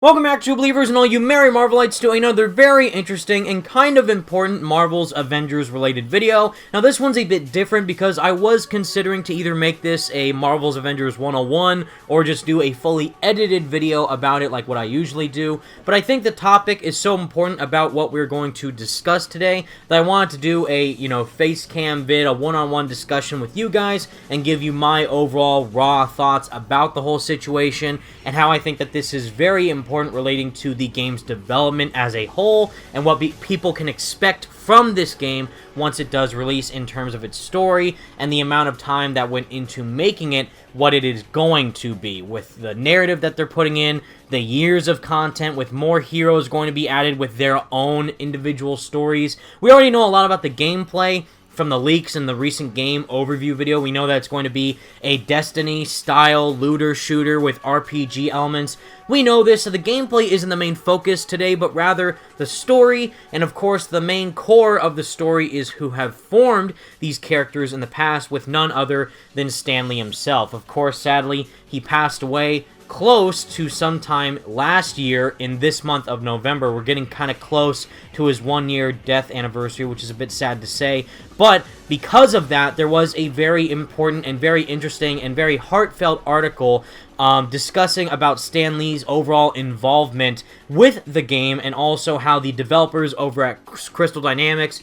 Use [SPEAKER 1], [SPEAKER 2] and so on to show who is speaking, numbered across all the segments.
[SPEAKER 1] Welcome back, true believers and all you merry Marvelites, to another very interesting and kind of important Marvel's Avengers related video. Now this one's a bit different because I was considering to either make this a Marvel's Avengers 101 or just do a fully edited video about it like what I usually do. But I think the topic is so important about what we're going to discuss today that I wanted to do a, face cam vid, a one-on-one discussion with you guys and give you my overall raw thoughts about the whole situation and how I think that this is very important relating to the game's development as a whole and what people can expect from this game once it does release in terms of its story and the amount of time that went into making it what it is going to be, with the narrative that they're putting in, the years of content, with more heroes going to be added with their own individual stories. We already know a lot about the gameplay from the leaks in the recent game overview video. We know that it's going to be a Destiny-style looter-shooter with RPG elements. We know this, so the gameplay isn't the main focus today, but rather the story, and of course the main core of the story is who have formed these characters in the past, with none other than Stan Lee himself. Of course, sadly, he passed away close to sometime last year in this month of November. We're getting kind of close to his 1-year death anniversary, which is a bit sad to say. But because of that, there was a very important and very interesting and very heartfelt article discussing about Stan Lee's overall involvement with the game and also how the developers over at Crystal Dynamics,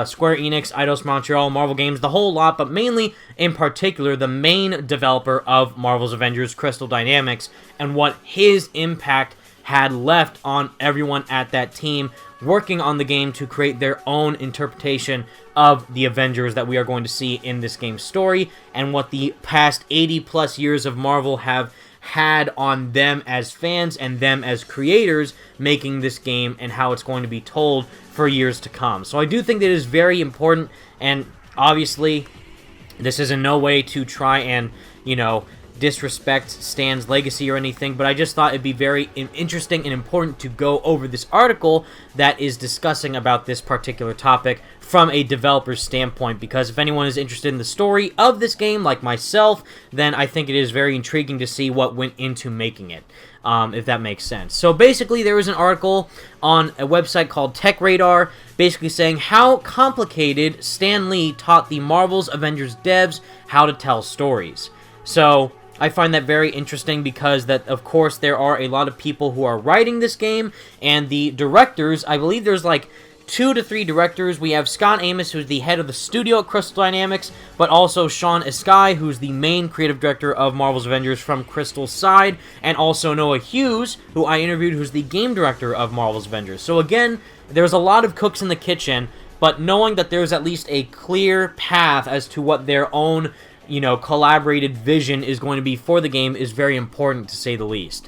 [SPEAKER 1] Square Enix, Eidos Montreal, Marvel Games, the whole lot, but mainly, in particular, the main developer of Marvel's Avengers, Crystal Dynamics, and what his impact had left on everyone at that team working on the game to create their own interpretation of the Avengers that we are going to see in this game's story, and what the past 80-plus years of Marvel have had on them as fans and them as creators making this game, and how it's going to be told for years to come. So I do think that it is very important, and obviously this is in no way to try and, disrespect Stan's legacy or anything, but I just thought it'd be very interesting and important to go over this article that is discussing about this particular topic from a developer's standpoint, because if anyone is interested in the story of this game, like myself, then I think it is very intriguing to see what went into making it, if that makes sense. So basically, there was an article on a website called Tech Radar, basically saying how complicated Stan Lee taught the Marvel's Avengers devs how to tell stories. So I find that very interesting because that, of course, there are a lot of people who are writing this game, and the directors, I believe there's like 2 to 3 directors. We have Scott Amos, who's the head of the studio at Crystal Dynamics, but also Sean Eskai, who's the main creative director of Marvel's Avengers from Crystal's side, and also Noah Hughes, who I interviewed, who's the game director of Marvel's Avengers. So again, there's a lot of cooks in the kitchen, but knowing that there's at least a clear path as to what their own collaborated vision is going to be for the game is very important, to say the least.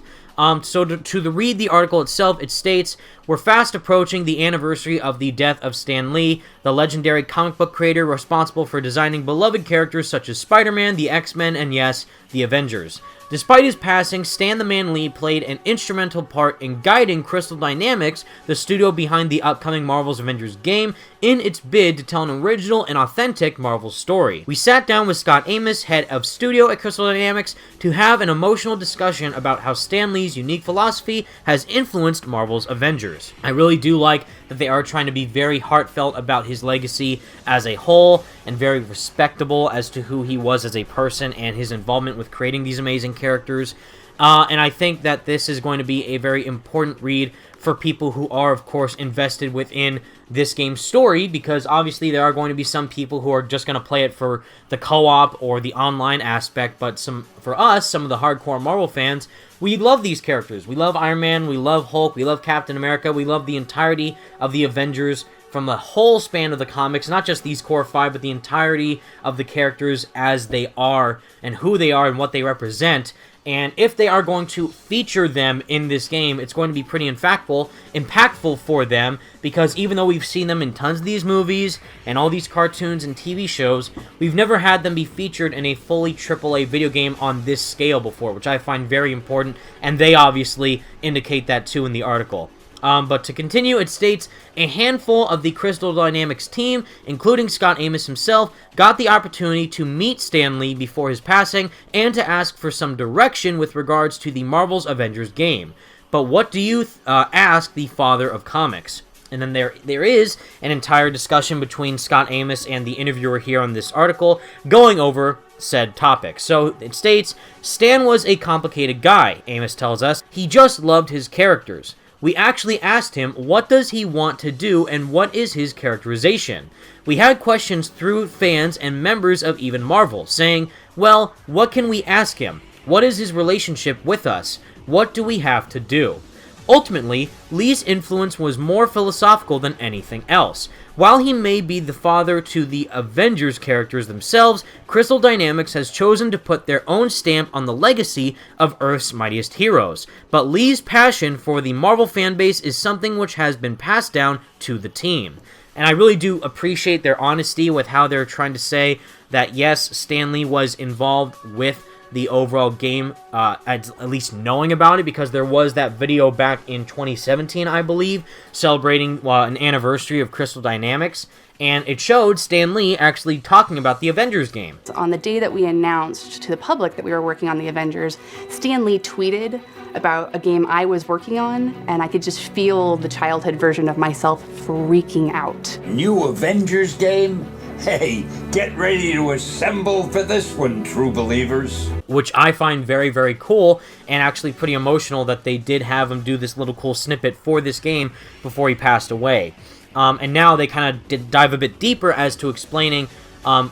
[SPEAKER 1] So to read the article itself, it states, "We're fast approaching the anniversary of the death of Stan Lee, the legendary comic book creator responsible for designing beloved characters such as Spider-Man, the X-Men, and yes, the Avengers. Despite his passing, Stan the Man Lee played an instrumental part in guiding Crystal Dynamics, the studio behind the upcoming Marvel's Avengers game, in its bid to tell an original and authentic Marvel story. We sat down with Scott Amos, head of studio at Crystal Dynamics, to have an emotional discussion about how Stan Lee's unique philosophy has influenced Marvel's Avengers." I really do like that they are trying to be very heartfelt about his legacy as a whole, and very respectable as to who he was as a person and his involvement with creating these amazing characters. And I think that this is going to be a very important read for people who are, of course, invested within this game's story, because obviously there are going to be some people who are just going to play it for the co-op or the online aspect, but for us, some of the hardcore Marvel fans, we love these characters. We love Iron Man, we love Hulk, we love Captain America, we love the entirety of the Avengers from the whole span of the comics, not just these core 5, but the entirety of the characters as they are, and who they are, and what they represent. And if they are going to feature them in this game, it's going to be pretty impactful for them, because even though we've seen them in tons of these movies and all these cartoons and TV shows, we've never had them be featured in a fully AAA video game on this scale before, which I find very important, and they obviously indicate that too in the article. But to continue, it states, "A handful of the Crystal Dynamics team, including Scott Amos himself, got the opportunity to meet Stan Lee before his passing and to ask for some direction with regards to the Marvel's Avengers game. but what do you ask the father of comics? And then there is an entire discussion between Scott Amos and the interviewer here on this article going over said topic. So it states, Stan was a complicated guy, Amos tells us. He just loved his characters. We actually asked him what does he want to do and what is his characterization. We had questions through fans and members of even Marvel, saying, well, what can we ask him? What is his relationship with us? What do we have to do? Ultimately, Lee's influence was more philosophical than anything else. While he may be the father to the Avengers characters themselves, Crystal Dynamics has chosen to put their own stamp on the legacy of Earth's mightiest heroes. But Lee's passion for the Marvel fanbase is something which has been passed down to the team. And I really do appreciate their honesty with how they're trying to say that yes, Stan Lee was involved with the overall game, at least knowing about it, because there was that video back in 2017, I believe, celebrating an anniversary of Crystal Dynamics, and it showed Stan Lee actually talking about the Avengers game.
[SPEAKER 2] On the day that we announced to the public that we were working on the Avengers, Stan Lee tweeted about a game I was working on, and I could just feel the childhood version of myself freaking out.
[SPEAKER 3] New Avengers game? Hey, get ready to assemble for this one, true believers.
[SPEAKER 1] Which I find very, very cool, and actually pretty emotional that they did have him do this little cool snippet for this game before he passed away. And now they kind of did dive a bit deeper as to explaining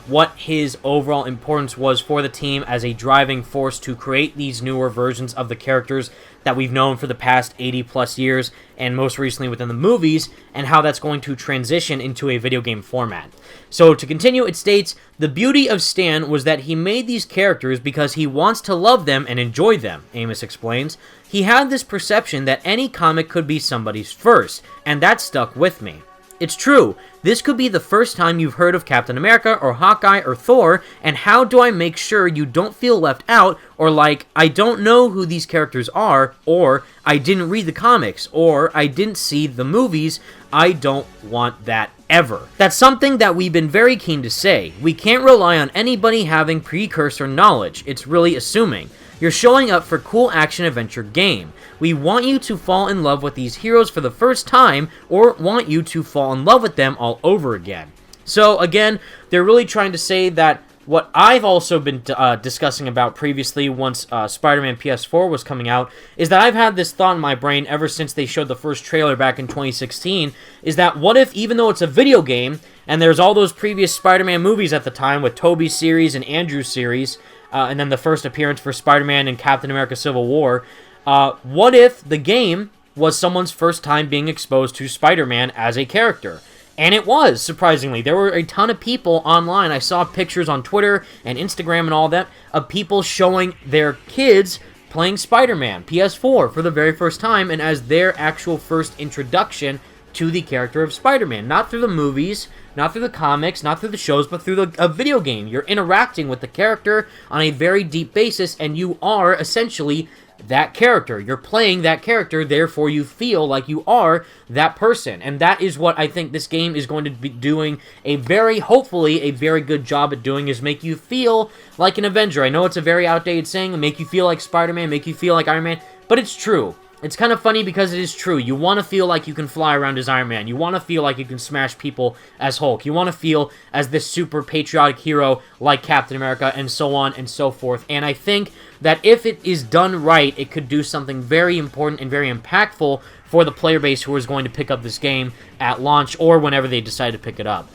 [SPEAKER 1] what his overall importance was for the team as a driving force to create these newer versions of the characters that we've known for the past 80 plus years, and most recently within the movies, and how that's going to transition into a video game format. So to continue, it states, the beauty of Stan was that he made these characters because he wants to love them and enjoy them, Amos explains. He had this perception that any comic could be somebody's first, and that stuck with me. It's true, this could be the first time you've heard of Captain America or Hawkeye or Thor, and how do I make sure you don't feel left out, or like, I don't know who these characters are, or I didn't read the comics, or I didn't see the movies. I don't want that ever. That's something that we've been very keen to say. We can't rely on anybody having precursor knowledge. It's really assuming. You're showing up for cool action-adventure game. We want you to fall in love with these heroes for the first time, or want you to fall in love with them all over again. So, again, they're really trying to say that what I've also been discussing about previously once Spider-Man PS4 was coming out, is that I've had this thought in my brain ever since they showed the first trailer back in 2016, is that what if, even though it's a video game, and there's all those previous Spider-Man movies at the time with Tobey's series and Andrew's series, and then the first appearance for Spider-Man in Captain America Civil War, what if the game was someone's first time being exposed to Spider-Man as a character? And it was, surprisingly. There were a ton of people online. I saw pictures on Twitter and Instagram and all that of people showing their kids playing Spider-Man PS4 for the very first time, and as their actual first introduction to the character of Spider-Man. Not through the movies, not through the comics, not through the shows, but through a video game. You're interacting with the character on a very deep basis, and you are essentially that character. You're playing that character, therefore you feel like you are that person. And that is what I think this game is going to be doing hopefully a very good job at doing, is make you feel like an Avenger. I know it's a very outdated saying, make you feel like Spider-Man, make you feel like Iron Man, but it's true. It's kind of funny because it is true. You want to feel like you can fly around as Iron Man. You want to feel like you can smash people as Hulk. You want to feel as this super patriotic hero like Captain America, and so on and so forth. And I think that if it is done right, it could do something very important and very impactful for the player base who is going to pick up this game at launch or whenever they decide to pick it up.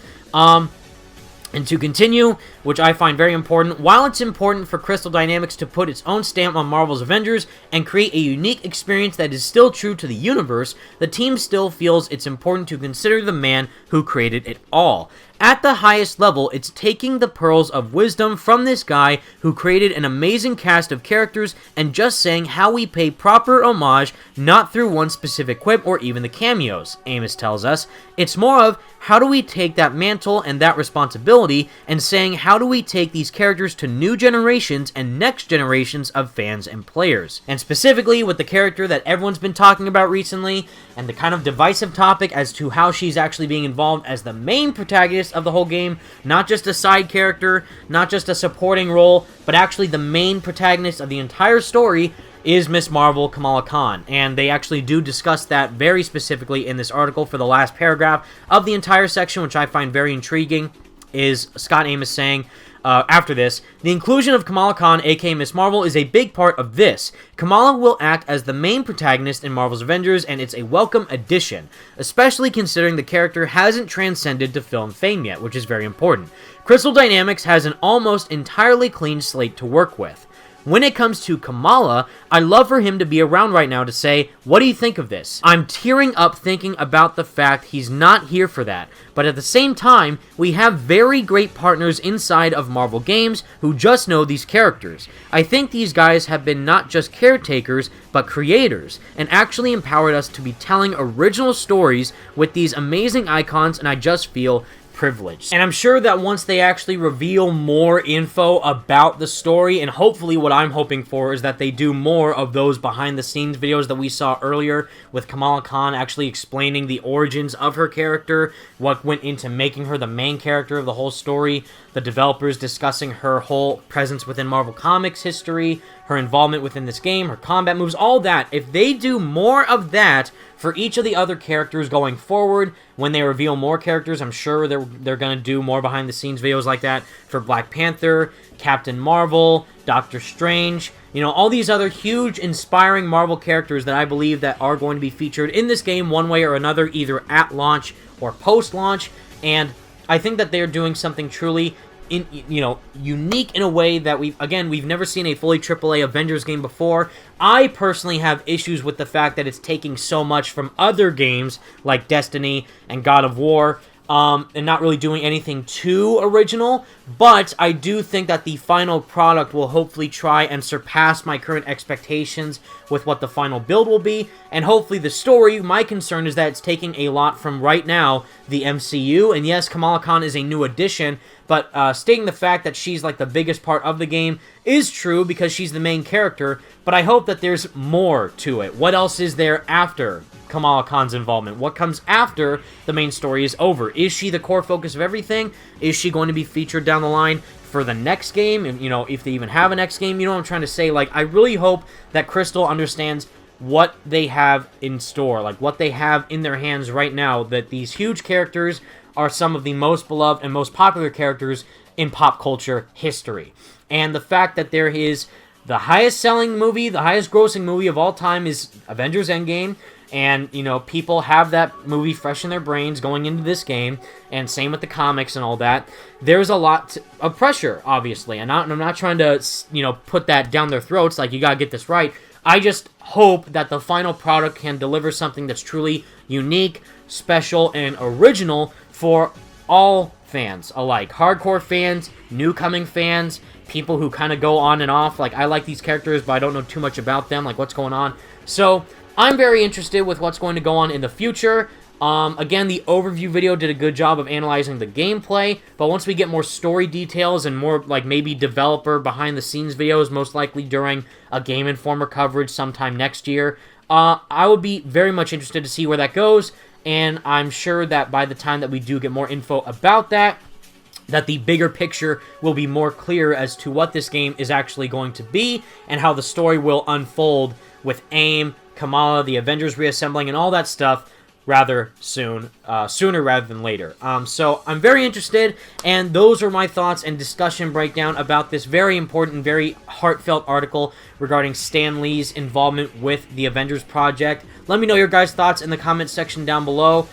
[SPEAKER 1] And to continue, which I find very important, while it's important for Crystal Dynamics to put its own stamp on Marvel's Avengers and create a unique experience that is still true to the universe, the team still feels it's important to consider the man who created it all. At the highest level, it's taking the pearls of wisdom from this guy who created an amazing cast of characters and just saying how we pay proper homage, not through one specific quip or even the cameos, Amos tells us. It's more of, how do we take that mantle and that responsibility and saying, how do we take these characters to new generations and next generations of fans and players? And specifically with the character that everyone's been talking about recently, and the kind of divisive topic as to how she's actually being involved as the main protagonist of the whole game, not just a side character, not just a supporting role, but actually the main protagonist of the entire story. is Miss Marvel Kamala Khan, and they actually do discuss that very specifically in this article for the last paragraph of the entire section, which I find very intriguing. Is Scott Amos saying, after this, the inclusion of Kamala Khan, aka Miss Marvel, is a big part of this. Kamala will act as the main protagonist in Marvel's Avengers, and it's a welcome addition, especially considering the character hasn't transcended to film fame yet, which is very important. Crystal Dynamics has an almost entirely clean slate to work with. When it comes to Kamala, I'd love for him to be around right now to say, what do you think of this? I'm tearing up thinking about the fact he's not here for that, but at the same time, we have very great partners inside of Marvel games who just know these characters. I think these guys have been not just caretakers, but creators, and actually empowered us to be telling original stories with these amazing icons, and I just feel privileged. And I'm sure that once they actually reveal more info about the story, and hopefully what I'm hoping for is that they do more of those behind the scenes videos that we saw earlier with Kamala Khan actually explaining the origins of her character, what went into making her the main character of the whole story, the developers discussing her whole presence within Marvel Comics history, her involvement within this game, her combat moves, all that. If they do more of that for each of the other characters going forward, when they reveal more characters, I'm sure they're going to do more behind-the-scenes videos like that for Black Panther, Captain Marvel, Doctor Strange, you know, all these other huge, inspiring Marvel characters that I believe that are going to be featured in this game one way or another, either at launch or post-launch, and I think that they're doing something truly unique in a way that we've never seen a fully AAA Avengers game before. I personally have issues with the fact that it's taking so much from other games like Destiny and God of War, and not really doing anything too original, but I do think that the final product will hopefully try and surpass my current expectations with what the final build will be, and hopefully the story, my concern is that it's taking a lot from right now, the MCU, and yes, Kamala Khan is a new addition, but stating the fact that she's like the biggest part of the game is true because she's the main character, but I hope that there's more to it. What else is there after Kamala Khan's involvement? What comes after the main story is over? Is she the core focus of everything? Is she going to be featured down the line for the next game? And, you know, if they even have a next game, you know what I'm trying to say? Like, I really hope that Crystal understands what they have in store, like what they have in their hands right now, that these huge characters are some of the most beloved and most popular characters in pop culture history. And the fact that there is the highest selling movie, the highest grossing movie of all time is Avengers Endgame, and, you know, people have that movie fresh in their brains going into this game, and same with the comics and all that. There's a lot of pressure, obviously, and I'm not trying to, you know, put that down their throats, like, you gotta get this right. I just hope that the final product can deliver something that's truly unique, special, and original for all fans alike. Hardcore fans, new-coming fans, people who kind of go on and off. Like, I like these characters, but I don't know too much about them, like what's going on. So, I'm very interested with what's going to go on in the future. Again, the overview video did a good job of analyzing the gameplay, but once we get more story details and more, like, maybe developer behind-the-scenes videos, most likely during a Game Informer coverage sometime next year, I would be very much interested to see where that goes, and I'm sure that by the time that we do get more info about that, that the bigger picture will be more clear as to what this game is actually going to be, and how the story will unfold with AIM, Kamala, the Avengers reassembling, and all that stuff rather soon, sooner rather than later. So I'm very interested, and those are my thoughts and discussion breakdown about this very important, very heartfelt article regarding Stan Lee's involvement with the Avengers project. Let me know your guys' thoughts in the comments section down below.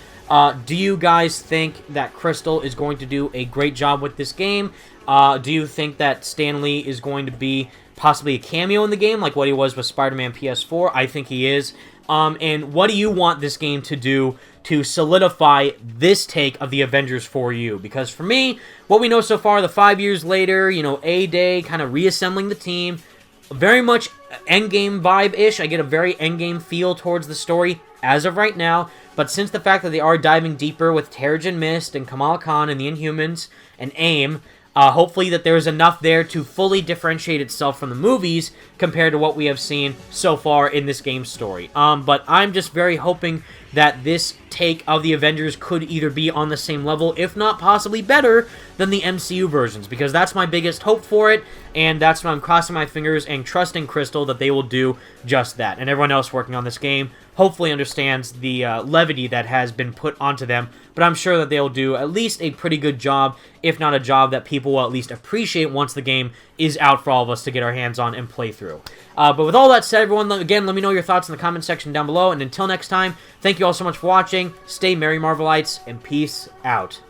[SPEAKER 1] Do you guys think that Crystal is going to do a great job with this game? Do you think that Stan Lee is going to be possibly a cameo in the game, like what he was with Spider-Man PS4? I think he is. And what do you want this game to do to solidify this take of the Avengers for you? Because for me, what we know so far, the 5 years later, you know, A-Day, kind of reassembling the team, very much Endgame vibe-ish. I get a very Endgame feel towards the story as of right now. But since the fact that they are diving deeper with Terrigen Mist and Kamala Khan and the Inhumans and AIM, Hopefully that there's enough there to fully differentiate itself from the movies compared to what we have seen so far in this game's story. But I'm just very hoping that this take of the Avengers could either be on the same level, if not possibly better, than the MCU versions, because that's my biggest hope for it, and that's why I'm crossing my fingers and trusting Crystal that they will do just that. And everyone else working on this game hopefully understands the levity that has been put onto them, but I'm sure that they'll do at least a pretty good job, if not a job that people will at least appreciate once the game is out for all of us to get our hands on and play through. But with all that said, everyone, again, let me know your thoughts in the comment section down below, and until next time, thank you all so much for watching, stay merry Marvelites, and peace out.